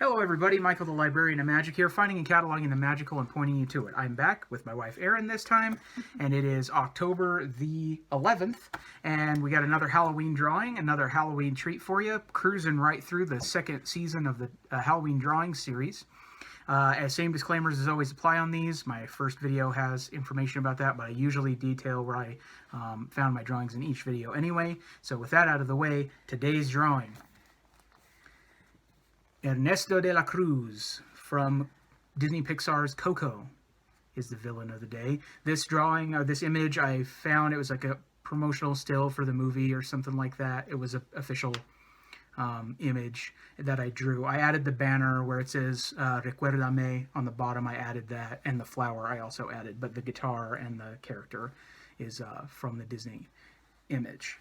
Hello everybody, Michael the Librarian of Magic here, finding and cataloging the magical and pointing you to it. I'm back with my wife Erin this time, and it is October the 11th, and we got another Halloween drawing, another Halloween treat for you, cruising right through the second season of the Halloween drawing series. As same disclaimers as always apply on these. My first video has information about that, but I usually detail where I found my drawings in each video anyway. So with that out of the way, today's drawing. Ernesto De La Cruz from Disney-Pixar's Coco is the villain of the day. This drawing, or this image, I found it was like a promotional still for the movie or something like that. It was an official image that I drew. I added the banner where it says Recuérdame on the bottom. I added that, and the flower I also added, but the guitar and the character is from the Disney image.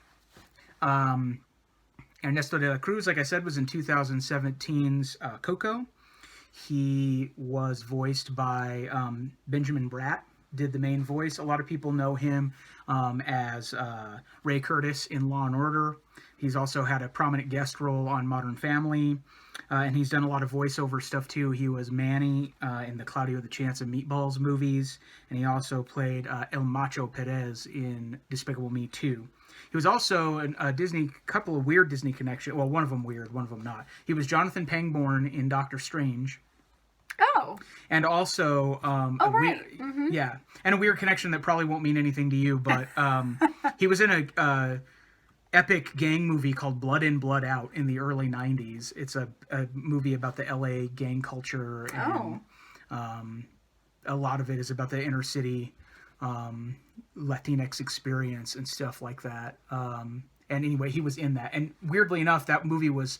Ernesto De La Cruz, like I said, was in 2017's Coco. He was voiced by Benjamin Bratt, did the main voice. A lot of people know him as Ray Curtis in Law & Order. He's also had a prominent guest role on Modern Family, and he's done a lot of voiceover stuff too. He was Manny in the Claudio the Chance of Meatballs movies, and he also played El Macho Perez in Despicable Me 2. He was also a couple of weird Disney connections. Well, one of them weird, one of them not. He was Jonathan Pangborn in Doctor Strange. Oh. And also, right. Yeah, and a weird connection that probably won't mean anything to you, but he was in a epic gang movie called Blood In, Blood Out in the early 90s. It's a movie about the LA gang culture, and a lot of it is about the inner city Latinx experience and stuff like that. And anyway, he was in that. And weirdly enough, that movie was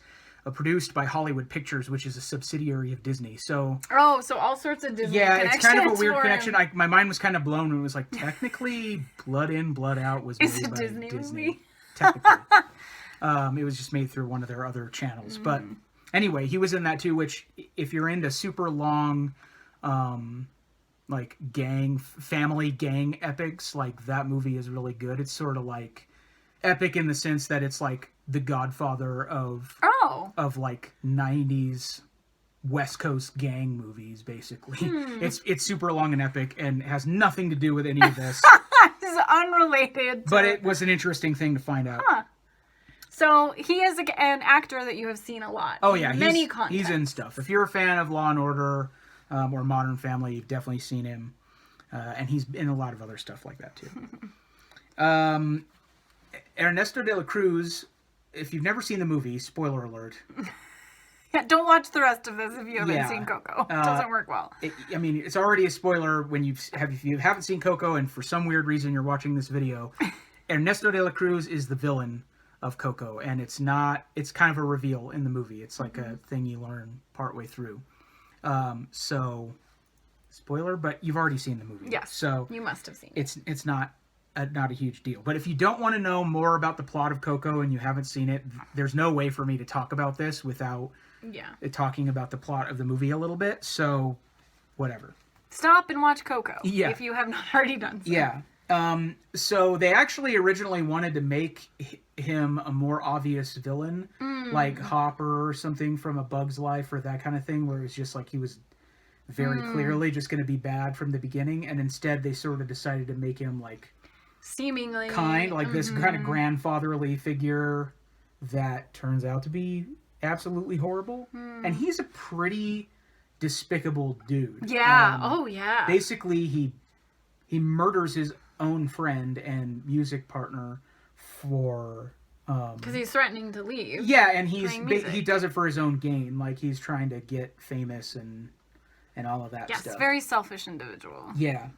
produced by Hollywood Pictures, which is a subsidiary of Disney. So so all sorts of Disney connections. It's kind of a weird connection. My mind was kind of blown when it was like, technically, Blood In, Blood Out was made by Disney. Movie? Technically. It was just made through one of their other channels. But anyway, he was in that too, which if you're into super long like family gang epics, like that movie is really good. It's sort of like epic in the sense that it's like the Godfather of like 90s West Coast gang movies, basically. It's super long and epic and has nothing to do with any of this. This is unrelated. But it was an interesting thing to find out. Huh. So he is an actor that you have seen a lot. Oh yeah, many contexts. He's in stuff. If you're a fan of Law and Order or Modern Family, you've definitely seen him. And he's in a lot of other stuff like that too. Ernesto De La Cruz, if you've never seen the movie, spoiler alert. Yeah, don't watch the rest of this if you haven't seen Coco. It doesn't work well. It's already a spoiler when if you haven't seen Coco and for some weird reason you're watching this video. Ernesto De La Cruz is the villain of Coco, and it's kind of a reveal in the movie. It's like a thing you learn partway through. So, spoiler, but you've already seen the movie. Yes, so you must have seen it. It's not a huge deal. But if you don't want to know more about the plot of Coco and you haven't seen it, there's no way for me to talk about this without talking about the plot of the movie a little bit. So, whatever. Stop and watch Coco if you have not already done so. Yeah. So they actually originally wanted to make him a more obvious villain, like Hopper or something from A Bug's Life or that kind of thing, where it's just like he was very clearly just going to be bad from the beginning, and instead they sort of decided to make him like seemingly this kind of grandfatherly figure that turns out to be absolutely horrible. And he's a pretty despicable dude. Yeah. Basically he murders his own friend and music partner for because he's threatening to leave. Yeah, and he does it for his own gain. Like he's trying to get famous and all of that stuff. Yes, very selfish individual. Yeah.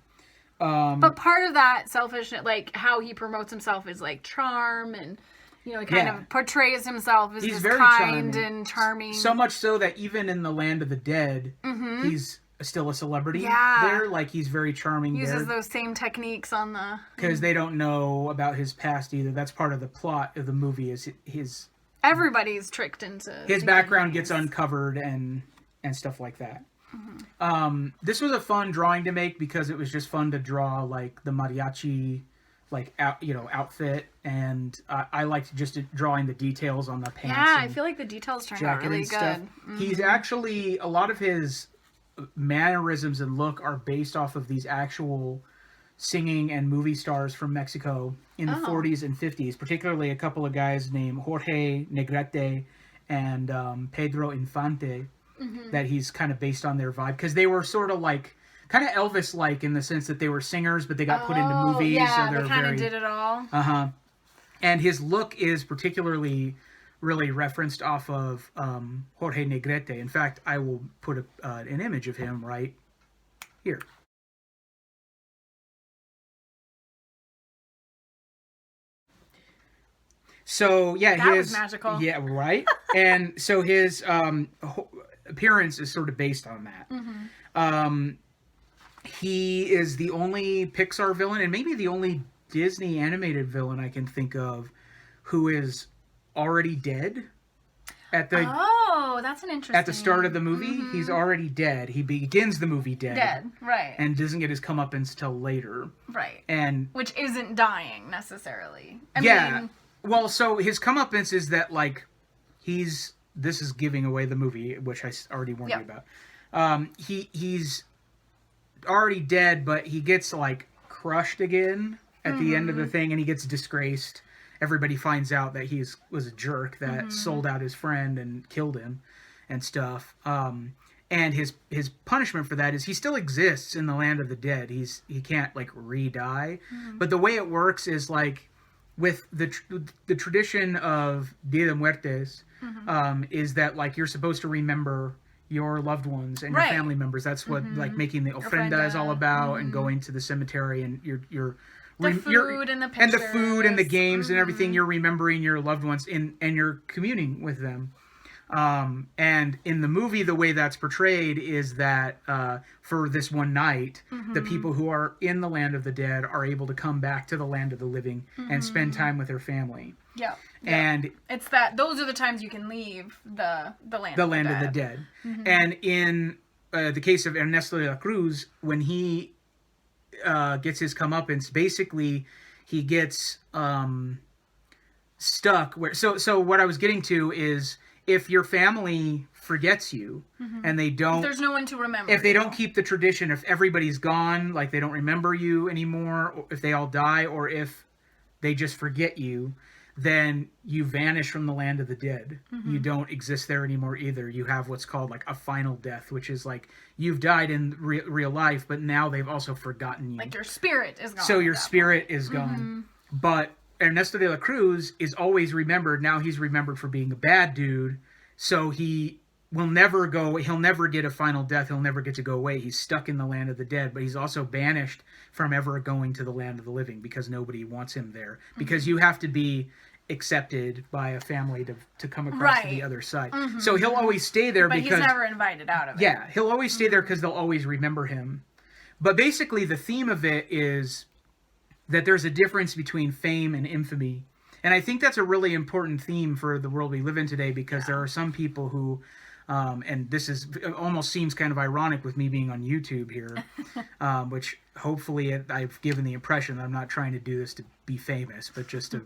But part of that selfish, like how he promotes himself is like charm, and he kind of portrays himself as he's this very kind and charming. So much so that even in the land of the dead, he's still a celebrity there. Like he's very charming. Uses those same techniques on the because they don't know about his past either. That's part of the plot of the movie. Is his everybody's tricked into his background gets uncovered and stuff like that. This was a fun drawing to make because it was just fun to draw like the mariachi outfit, and I liked just drawing the details on the pants. Yeah, I feel like the details turned out really good. Mm-hmm. He's actually, a lot of his mannerisms and look are based off of these actual singing and movie stars from Mexico in the 40s and 50s, particularly a couple of guys named Jorge Negrete and Pedro Infante, that he's kind of based on their vibe, because they were sort of like kind of Elvis-like in the sense that they were singers, but they got put into movies. Yeah, so they kind of did it all. And his look is particularly really referenced off of Jorge Negrete. In fact, I will put an image of him right here. So yeah, that was magical. Yeah, right. And so his appearance is sort of based on that. He is the only Pixar villain, and maybe the only Disney animated villain I can think of, who is already dead. That's an interesting. At the start of the movie, he's already dead. He begins the movie dead. Right. And doesn't get his comeuppance until later. Right. And which isn't dying necessarily. I mean, well, so his comeuppance is that, like, this is giving away the movie, which I already warned you about. He's already dead, but he gets, like, crushed again at the end of the thing, and he gets disgraced. Everybody finds out that he was a jerk that sold out his friend and killed him and stuff. And his punishment for that is he still exists in the land of the dead. He can't, like, re-die. But the way it works is, like, with the tradition of Dia de Muertes, is that, like, you're supposed to remember your loved ones and your family members. That's what like making the ofrenda is all about, and going to the cemetery, and you're the food and the pictures. And the food and the games and everything. You're remembering your loved ones and you're communing with them. And in the movie, the way that's portrayed is that for this one night, the people who are in the land of the dead are able to come back to the land of the living and spend time with their family. Yeah. And it's that those are the times you can leave the land of the dead. And in the case of Ernesto De La Cruz, when he gets his comeuppance, basically he gets stuck where so what I was getting to is, if your family forgets you and they don't, if there's no one to remember, if they don't keep the tradition, if everybody's gone, like they don't remember you anymore, or if they all die, or if they just forget you, then you vanish from the land of the dead. You don't exist there anymore either. You have what's called like a final death, which is like you've died in real life, but now they've also forgotten you. Like your spirit is gone. So your spirit is gone. But Ernesto De La Cruz is always remembered. Now he's remembered for being a bad dude. So he will never go, he'll never get a final death. He'll never get to go away. He's stuck in the land of the dead, but he's also banished from ever going to the land of the living because nobody wants him there. Because you have to be accepted by a family to come across to the other side. So he'll always stay there but because he's never invited out of it. Yeah, he'll always stay there because they'll always remember him. But basically the theme of it is that there's a difference between fame and infamy. And I think that's a really important theme for the world we live in today, because there are some people who, and this is almost seems kind of ironic with me being on YouTube here, which hopefully I've given the impression that I'm not trying to do this to be famous, but just to,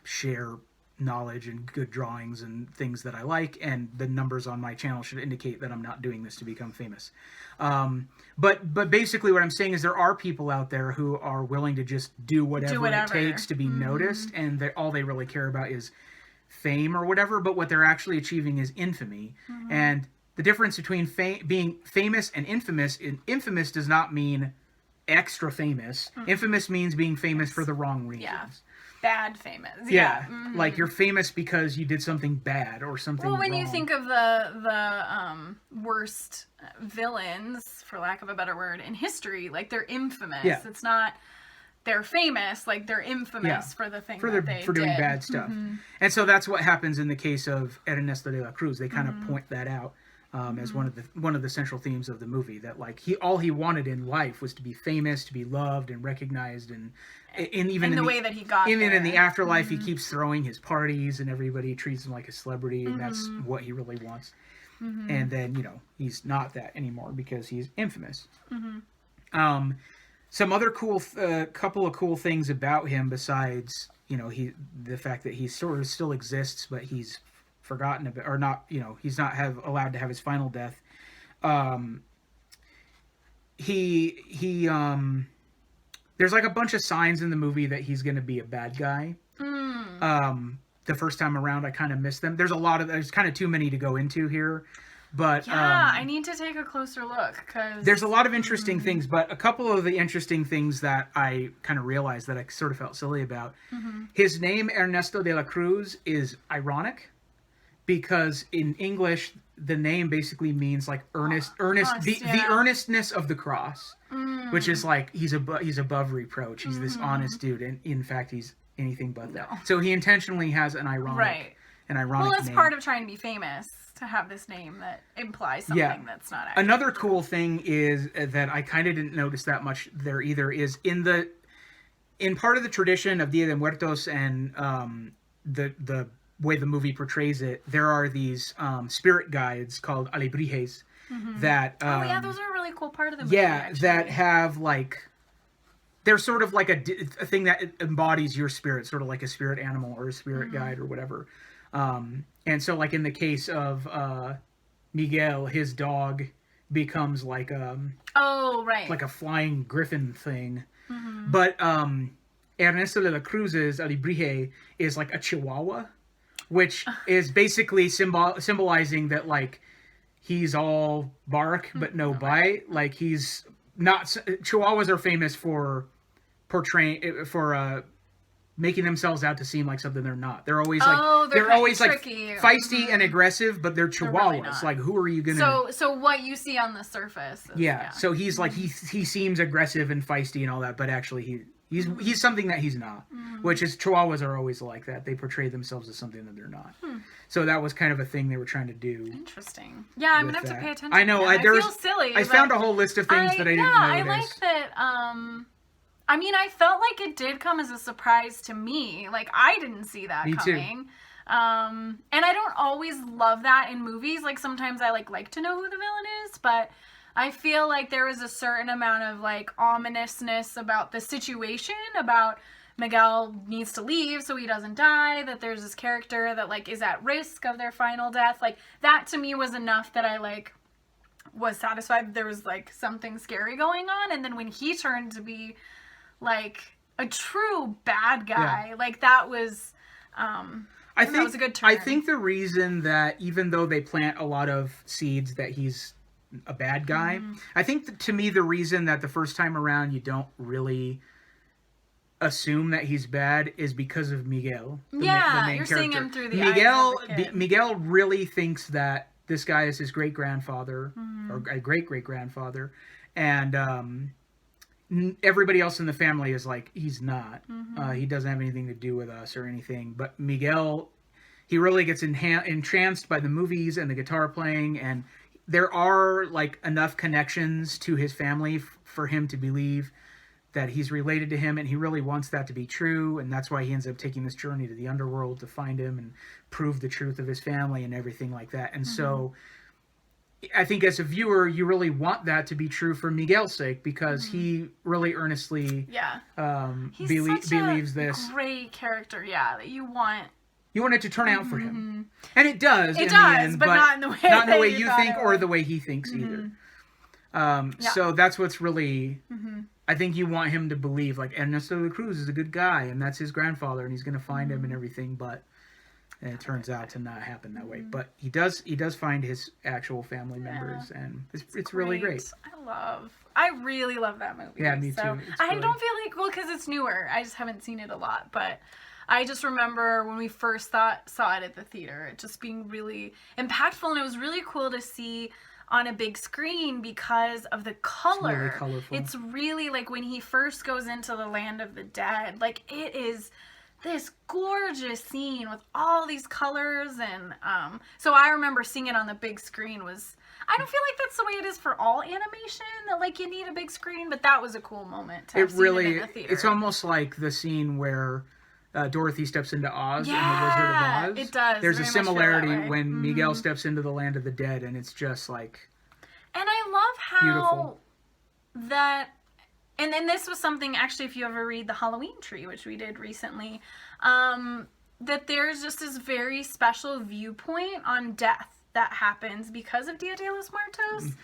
share knowledge and good drawings and things that I like, and the numbers on my channel should indicate that I'm not doing this to become famous. But basically what I'm saying is there are people out there who are willing to just do whatever it takes to be noticed, and all they really care about is fame or whatever, but what they're actually achieving is infamy. And the difference between being famous and infamous does not mean extra famous. Infamous means being famous for the wrong reasons. Yeah. Bad famous. Yeah. Like you're famous because you did something bad or something wrong. Well, when you think of the worst villains, for lack of a better word, in history, like they're infamous. Yeah. It's not they're famous, like they're infamous for the thing that they did. For doing bad stuff. And so that's what happens in the case of Ernesto De La Cruz. They kind of point that out. As one of the central themes of the movie, that like all he wanted in life was to be famous, to be loved and recognized, and even in the way that he got even there. In the afterlife, he keeps throwing his parties and everybody treats him like a celebrity, and that's what he really wants. And then he's not that anymore because he's infamous. Some other couple of cool things about him besides, the fact that he sort of still exists, but he's forgotten about, or not, he's not allowed to have his final death. He there's like a bunch of signs in the movie that he's going to be a bad guy. The first time around, I kind of missed them. There's kind of too many to go into here. But I need to take a closer look because there's a lot of interesting things. But a couple of the interesting things that I kind of realized that I sort of felt silly about. His name Ernesto De La Cruz is ironic because in English the name basically means like earnest, the earnestness of the cross, which is like he's above reproach. He's this honest dude, and in fact he's anything but that. So he intentionally has an ironic Well, that's name. part of trying to be famous, to have this name that implies something that's not actually Another true. cool thing is that I kind of didn't notice that much there either is in part of the tradition of Dia de Muertos and the way the movie portrays it, there are these spirit guides called alebrijes that those are a really cool part of the movie. That have like they're sort of like a thing that embodies your spirit, sort of like a spirit animal or a spirit guide or whatever. And so, like in the case of Miguel, his dog becomes like like a flying griffin thing. But Ernesto de la Cruz's alebrije is like a chihuahua, which is basically symbolizing that like he's all bark but no bite. Like he's not. Chihuahuas are famous for making themselves out to seem like something they're not. They're always like they're always tricky. Like feisty and aggressive, but they're chihuahuas. Really like who are you gonna? So what you see on the surface? Is, So he's like he seems aggressive and feisty and all that, but actually he's something that he's not. Which is chihuahuas are always like that. They portray themselves as something that they're not. So that was kind of a thing they were trying to do. Interesting. Yeah, I'm gonna have to pay attention. I know. I feel silly. I found a whole list of things that I didn't notice. I like that. I mean, I felt like it did come as a surprise to me. Like, I didn't see that coming. Too. And I don't always love that in movies. Like, sometimes I like to know who the villain is, but I feel like there was a certain amount of, like, ominousness about the situation, about Miguel needs to leave so he doesn't die, that there's this character that, like, is at risk of their final death. Like, that to me was enough that I, like, was satisfied that there was, like, something scary going on. And then when he turned to be like a true bad guy, like that was I think that was a good turn. I think the reason that even though they plant a lot of seeds that he's a bad guy, I think to me the reason that the first time around you don't really assume that he's bad is because of Miguel. The main you're character. Seeing him through the eyes of the kid. Miguel really thinks that this guy is his great grandfather or a great great grandfather, and everybody else in the family is like, he's not. He doesn't have anything to do with us or anything. But Miguel, he really gets entranced by the movies and the guitar playing. And there are like enough connections to his family for him to believe that he's related to him. And he really wants that to be true. And that's why he ends up taking this journey to the underworld to find him and prove the truth of his family and everything like that. And so I think as a viewer, you really want that to be true for Miguel's sake because he really earnestly believes this. Great character, that you want. You want it to turn out for him, and it does. It in does, the end, but not in the way you think or the way he thinks either. So that's what's really. I think you want him to believe like Ernesto De La Cruz is a good guy, and that's his grandfather, and he's going to find him and everything, but. And it turns out to not happen that way, but he does find his actual family members, and it's really great. I really love that movie. Yeah, me too. So I don't feel like because it's newer. I just haven't seen it a lot, but I just remember when we first saw it at the theater, it just being really impactful, and it was really cool to see on a big screen because of the color. It's really colorful. It's really like when he first goes into the land of the dead, like it is this gorgeous scene with all these colors, and so I remember seeing it on the big screen. I don't feel like that's the way it is for all animation, that like you need a big screen, but that was a cool moment to have seen it in the theater. It's almost like the scene where Dorothy steps into Oz in The Wizard of Oz. It does. There's a similarity when Miguel steps into the land of the dead, and it's just like and I love how beautiful. that And then this was something, actually, if you ever read The Halloween Tree, which we did recently, that there's just this very special viewpoint on death that happens because of Dia de los Muertos.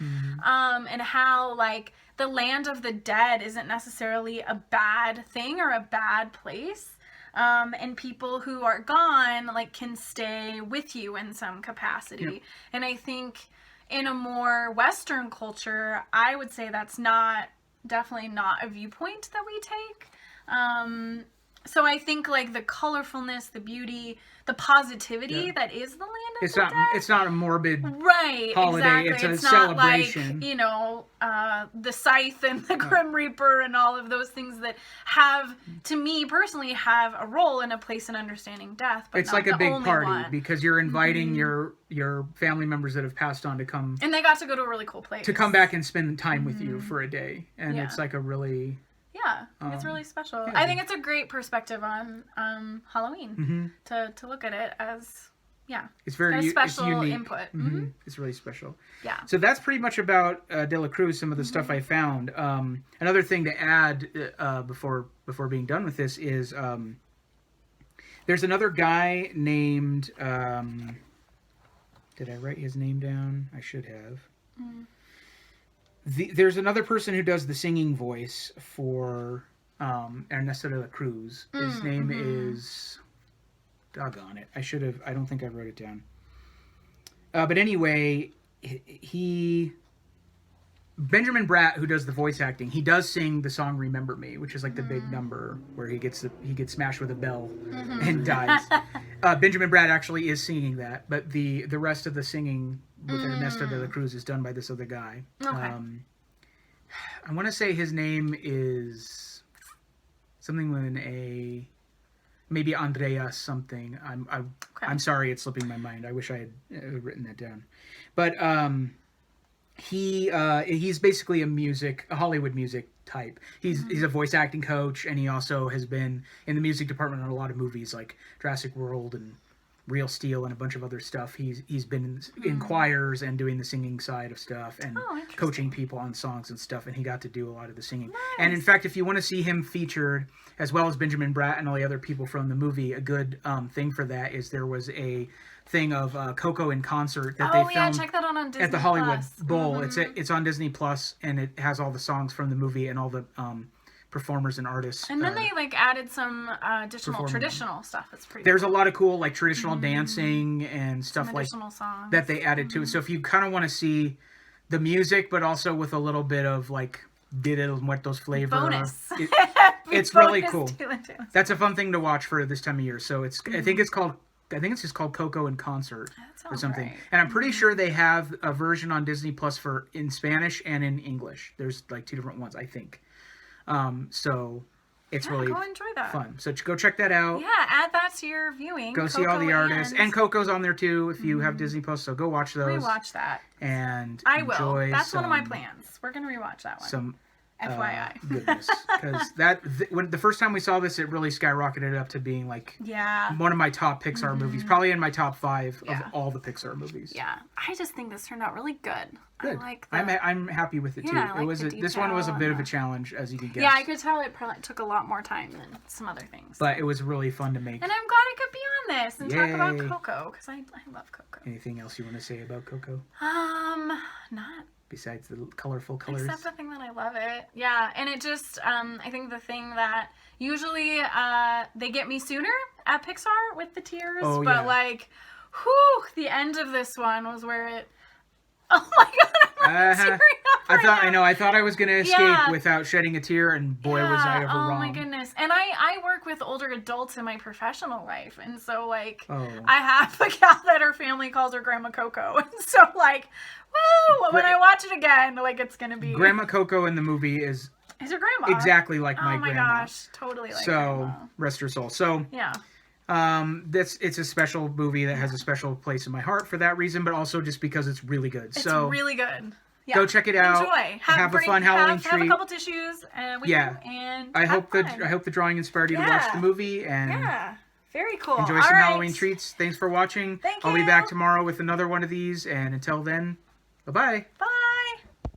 And how, like, the land of the dead isn't necessarily a bad thing or a bad place. And people who are gone, like, can stay with you in some capacity. Yep. And I think in a more Western culture, I would say that's definitely not a viewpoint that we take. So I think, like, the colorfulness, the beauty, the positivity that is the land of the dead. It's not a morbid holiday. Exactly. It's a not celebration. Like, the Scythe and the Grim Reaper and all of those things that have, to me personally, have a role and a place in understanding death. But it's like a big party because you're inviting your family members that have passed on to come. And they got to go to a really cool place. To come back and spend time with you for a day. And it's like a really... Yeah, I think it's really special. I think it's a great perspective on Halloween to look at it as, it's very special unique. Input. It's really special. Yeah. So that's pretty much about De La Cruz, some of the stuff I found. Another thing to add before being done with this is there's another guy named... did I write his name down? I should have. There's another person who does the singing voice for Ernesto De La Cruz. His name is... Doggone it. I don't think I wrote it down. But anyway, Benjamin Bratt, who does the voice acting, he does sing the song "Remember Me," which is like the big number where he gets smashed with a bell and dies. Benjamin Bratt actually is singing that, but the rest of the singing with Ernesto De La Cruz is done by this other guy. Okay. I want to say his name is something with an A, maybe Andreas something. I'm sorry, it's slipping my mind. I wish I had written that down, but he's basically a Hollywood music type. He's a voice acting coach, and he also has been in the music department on a lot of movies like Jurassic World and Real Steel and a bunch of other stuff. He's been in choirs and doing the singing side of stuff and coaching people on songs and stuff, and he got to do a lot of the singing. Nice. And in fact, if you want to see him featured, as well as Benjamin Bratt and all the other people from the movie, a good thing for that is there was a thing of Coco in concert that they filmed check that out on Disney at the Hollywood Bowl. It's on Disney Plus, and it has all the songs from the movie and all the performers and artists. And then they added some additional traditional stuff. It's pretty There's cool. a lot of cool traditional dancing and stuff some additional songs that they added to it. So if you kind of want to see the music, but also with a little bit of Dia de los Muertos flavor. Bonus. It's really cool. That's a fun thing to watch for this time of year. So I think it's just called Coco in Concert or something. Right. And I'm pretty sure they have a version on Disney Plus in Spanish and in English. There's two different ones, I think. So it's really go enjoy that. Fun. So go check that out. Yeah, add that to your viewing. Go see all the artists. And Coco's on there too if you have Disney Plus. So go watch those. Rewatch that. And I will. That's one of my plans. We're going to rewatch that one. Some FYI. Goodness. Because when the first time we saw this, it really skyrocketed up to being one of my top Pixar movies. Probably in my top 5 of all the Pixar movies. Yeah. I just think this turned out really good. Good. I like I'm happy with it too. This one was a bit of a challenge, as you can guess. Yeah, I could tell it probably took a lot more time than some other things. But it was really fun to make. And I'm glad I could be on this and talk about Coco, because I love Coco. Anything else you want to say about Coco? Not besides the colorful colors. Except the thing that I love it. Yeah, and it just I think the thing that usually they get me sooner at Pixar with the tears, but the end of this one was where it. Oh my god, I'm tearing up right now. I thought I was going to escape without shedding a tear, and boy, was I ever wrong. Oh my goodness. And I work with older adults in my professional life, and so, I have a gal that her family calls her Grandma Coco, and so, woo, when I watch it again, it's going to be... Grandma Coco in the movie is her grandma. Exactly like my grandma. Oh my gosh, totally like grandma. So, rest her soul. So, yeah. It's a special movie that has a special place in my heart for that reason, but also just because it's really good. It's really good. Yeah. Go check it out. Enjoy. Have a fun Halloween treat. Have a couple tissues with you, and I hope the drawing inspired you to watch the movie and very cool. Enjoy some Halloween treats. Thanks for watching. Thank you. I'll be back tomorrow with another one of these, and until then, bye-bye. Bye.